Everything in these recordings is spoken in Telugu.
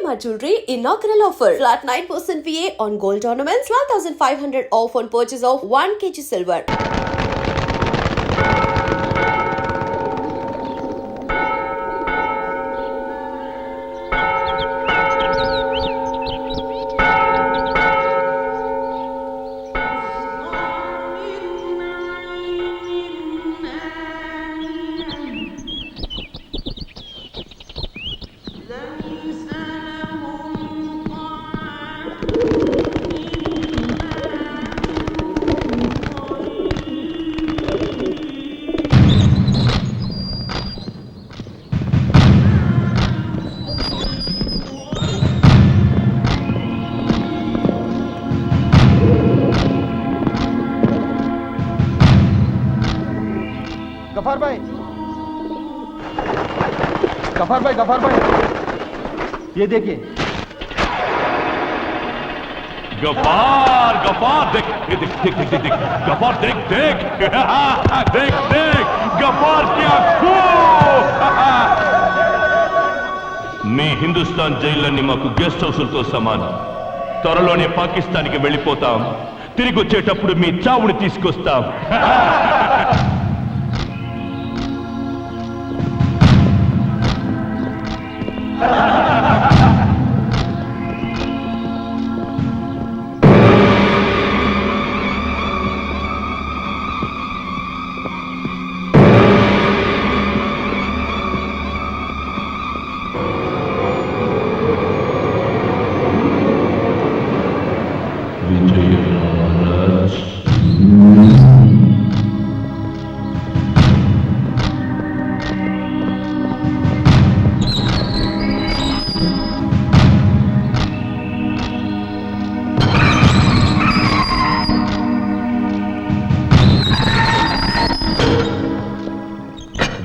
Shalimar Jewelry inaugural offer. Flat 9% VA on gold ornaments, 12,500 off on purchase of 1 kg silver. Ghaffar भाई ये देखिए। गफार देख गफार देख गफार क्या మీ హిందుస్థాన్ జైళ్ళని మాకు గెస్ట్ హౌసులతో సమానం. త్వరలోనే పాకిస్తాన్కి వెళ్ళిపోతాం. తిరిగి వచ్చేటప్పుడు మీ చావుని తీసుకొస్తాం.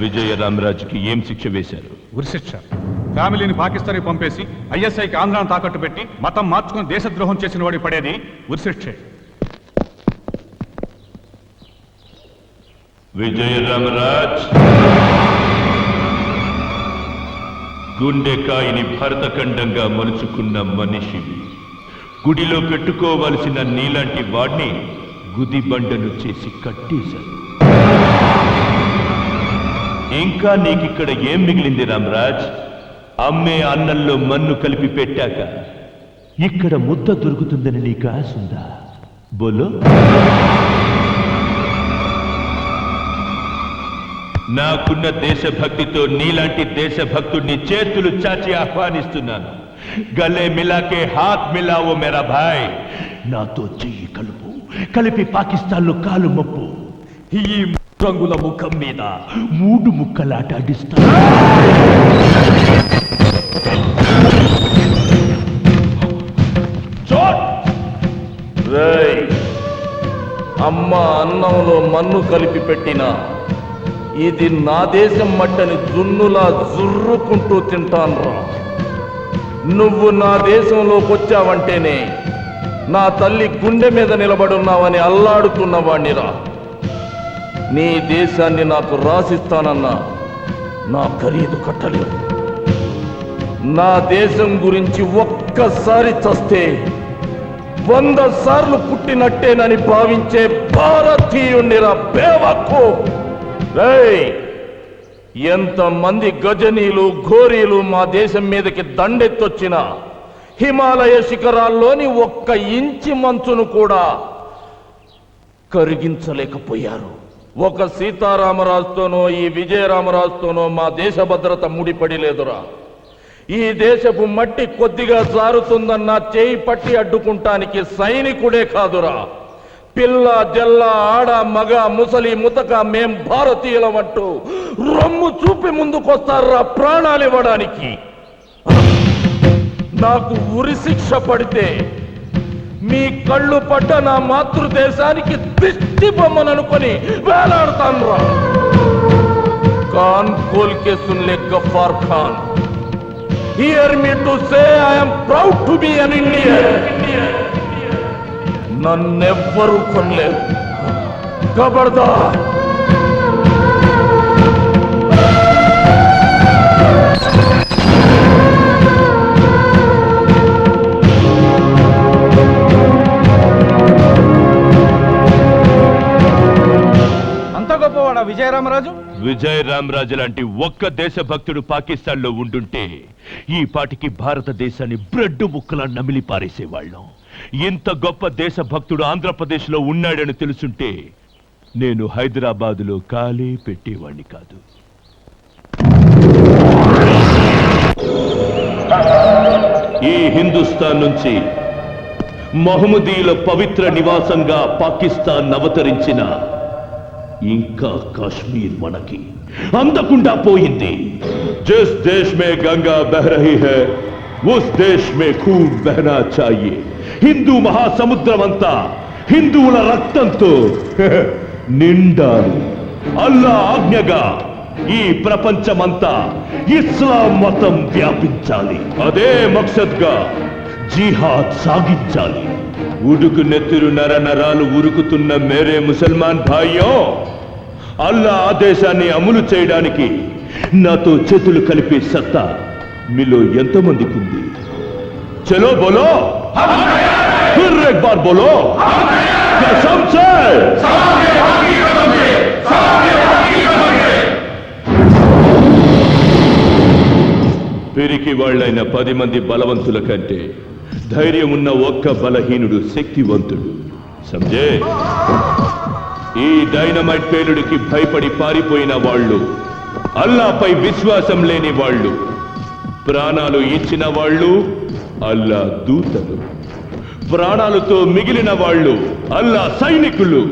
విజయ రామరాజుకి ఏం శిక్ష వేశారు? ఉరిశిక్ష. ఫ్యామిలీని పాకిస్తాన్కి పంపేసి ఐఎస్ఐకి ఆంధ్రాను తాకట్టు పెట్టి మతం మార్చుకుని దేశద్రోహం చేసిన వాడి పడేది ఉరిశిక్షే. విజయ రామరాజ్, గుండెకాయని భరతఖండంగా మలుచుకున్న మనిషివి. గుడిలో పెట్టుకోవలసిన నీలాంటి వాడిని గుదిబండను చేసి కట్టేశారు. ఇంకా నీకిక్కడ ఏం మిగిలింది రామరాజ్? అమ్మే అన్నంలో మన్ను కలిపి పెట్టాక ఇక్కడ ముద్ద దొరుకుతుందని నీకు ఆశుందా? బోలో. నాకున్న దేశభక్తితో నీలాంటి దేశభక్తుడిని చేతులు చాచి ఆహ్వానిస్తున్నాను. గలే మిలాకే హాత్ మిలావో మేరా భాయ్. నాతో చెయ్యి కలుపు, కలిపి పాకిస్తాన్లో కాలు మప్పు. ఈ రంగుల ముఖం మీద 3 ముక్కలాట ఆడిస్తా. అమ్మ అన్నంలో మన్ను కలిపి పెట్టిన ఇది నా దేశం మట్టని జున్నులా జుర్రుకుంటూ తింటాన్రా. నువ్వు నా దేశంలోకి వచ్చావంటేనే నా తల్లి గుండె మీద నిలబడున్నావని అల్లాడుతున్నవాణ్ణిరా. నీ దేశాన్ని నాకు రాసిస్తానన్నా నా ఖరీదు కట్టలేవు. నా దేశం గురించి ఒక్కసారి చస్తే 100 సార్లు పుట్టినట్టేనని భావించే భారతీయుణ్ణిరా బేవకు. ఎంతమంది గజనీలు ఘోరీలు మా దేశం మీదకి దండెత్తొచ్చినా హిమాలయ శిఖరాల్లోని 1 ఇంచి మంచును కూడా కరిగించలేకపోయారు. ఒక సీతారామరాజుతోనో ఈ విజయరామరాజుతోనో మా దేశ భద్రత ముడిపడి లేదురా. ఈ దేశపు మట్టి కొద్దిగా జారుతుందన్న చేయి పట్టి అడ్డుకుంటానికి సైనికుడే కాదురా, పిల్ల జల్ల ఆడ మగ ముసలి ముతక మేం భారతీయులమంటూ రొమ్ము చూపి ముందుకొస్తారా ప్రాణాలు ఇవ్వడానికి. నాకు ఉరి శిక్ష పడితే మీ కళ్ళు పడ్డ నా మాతృదేశానికి దిష్టి బొమ్మననుకొని వేలాడతాను రా. కాన్ కోల్ కే సున్ లే Ghaffar Khan, here me to say I am proud to be an Indian. నన్నెవ్వరూ కొనలేరు. ఖబర్దార్. రామరాజు? విజయ్ రామరాజు లాంటి ఒక్క దేశభక్తుడు పాకిస్తాన్ లో ఉండుంటే ఈ పాటికి భారతదేశాన్ని బ్రెడ్ ముక్కలా నమిలి పారేసేవాళ్ళం. ఇంత గొప్ప దేశభక్తుడు ఆంధ్రప్రదేశ్ లో ఉన్నాడని తెలుసుంటే నేను హైదరాబాదులో కాలే పెట్టేవాణ్ణి కాదు. ఈ హిందుస్థాన్ నుంచి మహమ్మదీయుల పవిత్ర నివాసంగా పాకిస్తాన్ అవతరించిన ఇంకా కాశ్మీర్ మనకి అందకుండా పోయింది. జిస్ దేశ్ మే గంగా బహ్ రహీ హై ఉస్ దేశ్ మే ఖూన్ బహనా చాహియే. హిందూ మహాసముద్రం అంతా హిందువుల రక్తంతో నిండాలి. అల్లా ఆజ్ఞగా ఈ ప్రపంచమంతా ఇస్లాం మతం వ్యాపించాలి. అదే మక్సద్గా జిహాద్ సాగించాలి. ఉడుకు నెత్తురు నర నరాలు ఉరుకుతున్న మేరే ముసల్మాన్ భాయ్యో, అల్లా ఆదేశాన్ని అమలు చేయడానికి నాతో చేతులు కలిపే సత్తా మీలో ఎంతమందికి ఉంది? చలో బోలో, ఫిర్ ఏక్ బార్ బోలో, కసమ్ సే. పిరికి వాళ్ళైన 10 మంది బలవంతుల కంటే ధైర్యం ఉన్న ఒక్క బలహీనుడు శక్తివంతుడు. సంజే, ఈ డైనమైట్ పేలుడికి భయపడి పారిపోయిన వాళ్ళు, అల్లాపై విశ్వాసం లేని వాళ్ళు, ప్రాణాలు ఇచ్చిన వాళ్ళు అల్లా దూతలు, ప్రాణాలతో మిగిలిన వాళ్ళు అల్లా సైనికులు.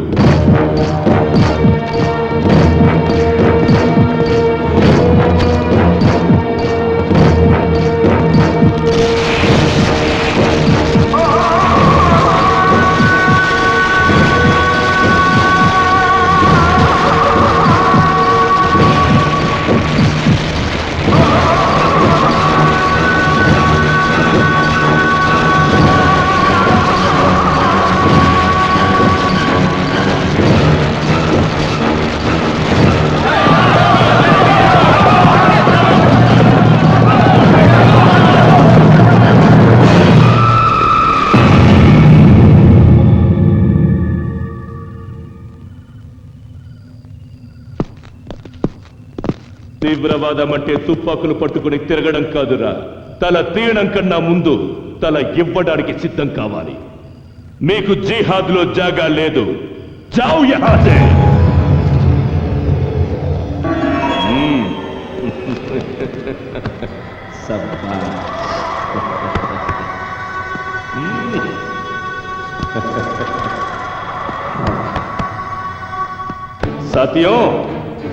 తీవ్రవాదం అంటే తుపాకులు పట్టుకుని తిరగడం కాదురా. తల తీయడం కన్నా ముందు తల ఇవ్వడానికి సిద్ధం కావాలి. మీకు జిహాద్ లో జాగా లేదు. జావ్ యహా సే. సాథియోं,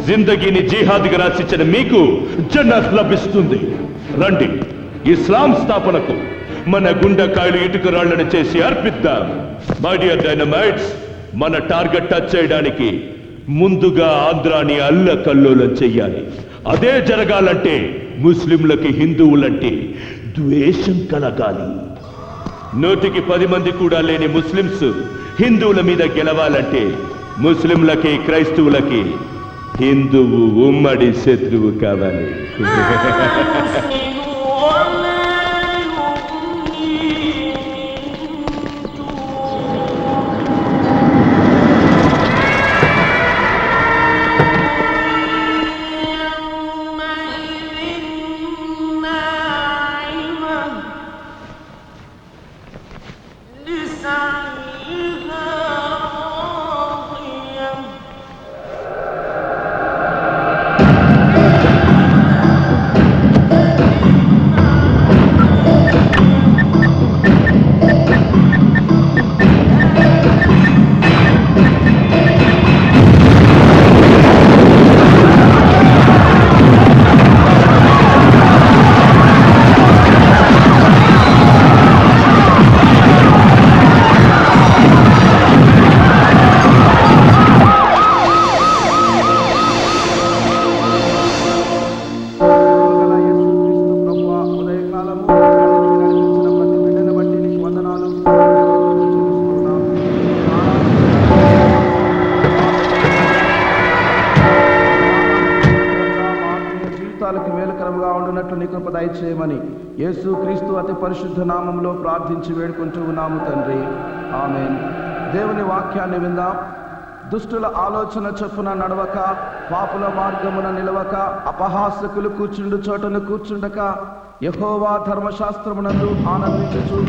జిందగీని జిహాద్గా రాసిచ్చిన మీకు జన్నత్ లభిస్తుంది. రండి, ఇస్లాం స్థాపనకు మన గుండెకాయలు ఇటుక రాళ్లను చేసి అర్పిద్దాం. మై డియర్ డైనమైట్స్, మన టార్గెట్ టచ్ చేయడానికి ముందుగా ఆంధ్రాని అల్లకల్లోలం చెయ్యాలి. అదే జరగాలంటే ముస్లింలకి హిందువులంటే ద్వేషం కలగాలి. 100కి 10 మంది కూడా లేని ముస్లింస్ హిందువుల మీద గెలవాలంటే ముస్లింలకి క్రైస్తవులకి హిందువు ఉమ్మడి శత్రువు కావాలి. మేలుకరముగా ఉండునట్లు నీ కృప దయచేయమని యేసు క్రీస్తు అతి పరిశుద్ధ నామములో ప్రార్థించి వేడుకుంటూ ఉన్నాము తండ్రి. ఆమేన్. దేవుని వాక్యాన్ని విందాం. దుష్టుల ఆలోచన చొప్పున నడవక, పాపుల మార్గమున నిలవక, అపహాసకులు కూర్చుండు చోటను కూర్చుండక, యెహోవా ధర్మశాస్త్రమునందు ఆనందించుచు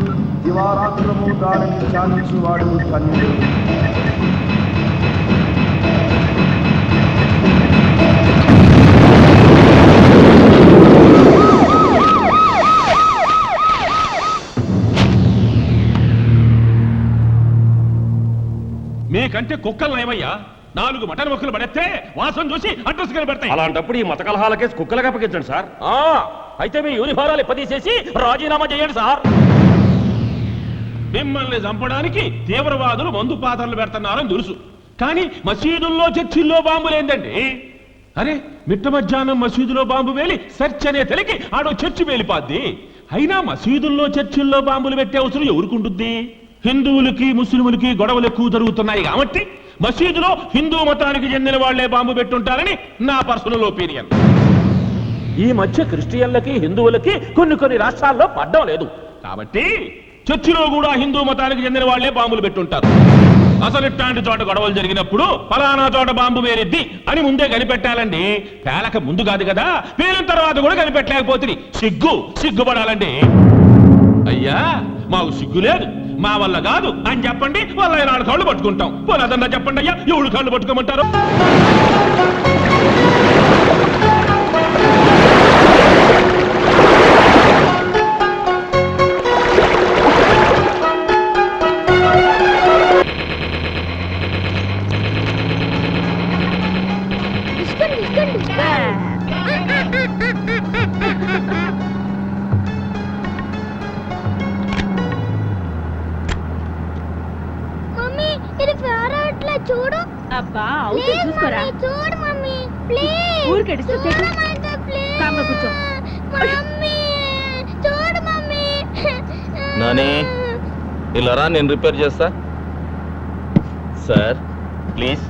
దివారాత్రము దానిని ధ్యానించువాడు ధన్యుడు. మీకంటే కుక్కలు ఏమయ్యా? 4 మటన్ మొక్కలు పడేస్తే వాసన చూసి అడ్రస్ కనబడతాయి. అలాంటప్పుడు ఈ మత కలహాల కేసు కుక్కలకు అప్పగించండి సార్. అయితే మీ యూనిఫారాలు ఎప్పదీసేసి రాజీనామా చేయండి సార్. మిమ్మల్ని చంపడానికి తీవ్రవాదులు మందు పాత్రలు పెడుతున్నారని తెలుసు, కానీ మసీదుల్లో చర్చిల్లో బాంబులు ఏందండి? అరే, మిట్ట మధ్యాహ్నం మసీదులో బాంబు వేలి సెర్చ్ అనే తెలికి ఆడో చర్చి వేలిపాద్ది. అయినా మసీదుల్లో చర్చిల్లో బాంబులు పెట్టే అవసరం ఎవరుకుంటుంది? హిందువులకి ముస్లింలకి గొడవలు ఎక్కువ జరుగుతున్నాయి కాబట్టి మసీదులో హిందూ మతానికి చెందిన వాళ్లే బాంబు పెట్టుంటారని నా పర్సనల్ ఒపీనియన్. ఈ మధ్య క్రిస్టియన్లకి హిందువులకి కొన్ని రాష్ట్రాల్లో పడ్డం లేదు కాబట్టి చర్చిలో కూడా హిందూ మతానికి చెందిన వాళ్లే బాంబులు పెట్టుంటారు. అసలు ఇట్లాంటి చోట గొడవలు జరిగినప్పుడు ఫలానా చోట బాంబు వేరిద్ది అని ముందే కనిపెట్టాలండి. పేలక ముందు కాదు కదా, పేలిన తర్వాత కూడా కనిపెట్టలేకపోతుంది. సిగ్గుపడాలండి. అయ్యా, మాకు సిగ్గు లేదు, మా వల్ల కాదు అని చెప్పండి, వాళ్ళ 4 కాళ్ళు పట్టుకుంటాం. పోనదన్నా చెప్పండి అయ్యా, 7 కాళ్ళు పట్టుకోమంటారు. చూడు. అబ్బా, అవుతే చూసుకోరా. చూడు మమ్మీ, ప్లీజ్. ఊరికెడిస్తే కామ్గా కూర్చో. మమ్మీ చూడు మమ్మీ. నాని, ఇలా రా, నేను రిపేర్ చేస్తా. Sir please.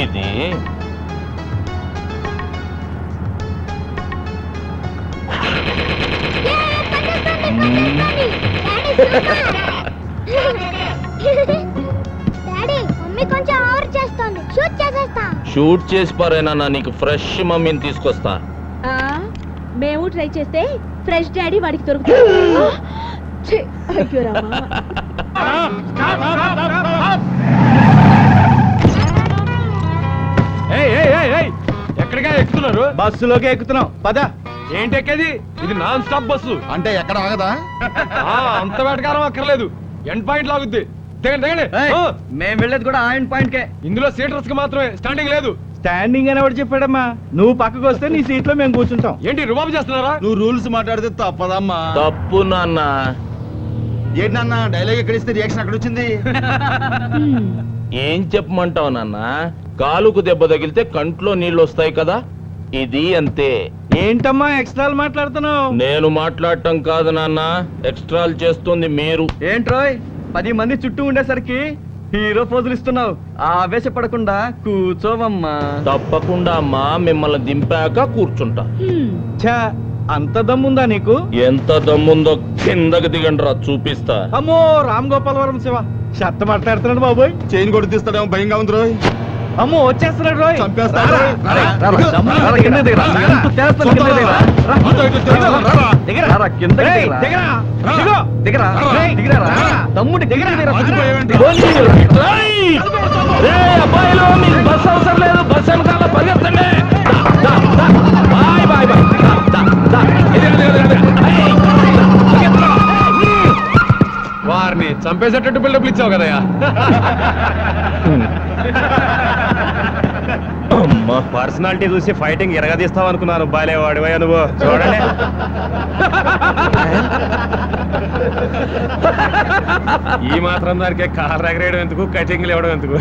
ఇది డాడీ, మమ్మీ కొంచెం ఓవర్ చేస్తుంది. షూట్ చేసేస్తా. షూట్ చేసి పారేనా? నీకు ఫ్రెష్ మమ్మీని తీసుకొస్తా. మేము ట్రై చేస్తే ఫ్రెష్ డాడీ వాడికి దొరుకుతుంది. అయ్యో రామా. ఎక్కడిగా ఎక్కుతున్నారు? బస్సులోకి ఎక్కుతున్నాం, పద. ఏంటి ఎక్కేది? ఇది నాన్ స్టాప్ బస్సు. అంటే ఎక్కడ ఆగదా? అంత వేటకారం అక్కర్లేదు, ఎండ్ పాయింట్ లాగుద్ది. దిగండి దిగండి. మేము వెళ్ళేది కూడా ఆయన పాయింట్ కే. ఇందులో సీటర్స్ కి మాత్రమే, స్టాండింగ్ లేదు. స్టాండింగ్ అని ఎవరు చెప్పాడమ్మా? నువ్వు పక్కకు వస్తే నీ సీట్ లో మేము కూర్చుంటాం. ఏంటి రుబాబు చేస్తున్నారా? నువ్వు రూల్స్ మాట్లాడితే తప్పదమ్మా. తప్పు నాన్న. ఏంటన్నా డైలాగ్ ఎక్కడ ఇస్తే రియాక్షన్ అక్కడ వచ్చింది? ఏం చెప్పమంటావు నాన్న? కాలుకు దెబ్బ తగిలితే కంట్లో నీళ్ళు వస్తాయి కదా, ఇది అంతే. ఏంటమ్మా ఎక్స్ట్రాలు మాట్లాడుతున్నావు? నేను మాట్లాడటం కాదు నాన్న, ఎక్స్ట్రాలు చేస్తుంది మీరు. ఏంట్రోయ్, 10 మంది చుట్టూ ఉండేసరికి హీరో పోజులు ఇస్తున్నావు. ఆవేశపడకుండా కూర్చోవమ్మా. తప్పకుండా అమ్మా, మిమ్మల్ని దింపాక కూర్చుంటా. ఛా, అంత దమ్ముందా నీకు? ఎంత దమ్ముందో కిందకి దిగండి రా, చూపిస్తా. అమ్మో, రామ్ గోపాలవరం శివ షర్ట్ మాట్లాడుతున్నాడు బాబోయ్. చైన్ కొడు తీస్తాడేమో భయంగా ఉంది రోయ్. అమ్మో, వచ్చేస్తున్నాడు రోయ్. చంపేస్తాడు. తమ్ముడి అబ్బాయిలో మీకు బస్ అవసరం లేదు, బస్ వెనకాల పరిగెత్తండి. Bye bye bye. వారిని చంపేసేటట్టు బిల్డప్లు ఇచ్చావు కదయ్యా. పర్సనాలిటీ చూసి ఫైటింగ్ ఎరగదీస్తావు అనుకున్నాను. బాలేవాడివయ్యా నువ్వు. చూడండి, ఈ మాత్రం దానికే కార్ ఎగరేయడం ఎందుకు, కటింగ్లు ఇవ్వడం ఎందుకు?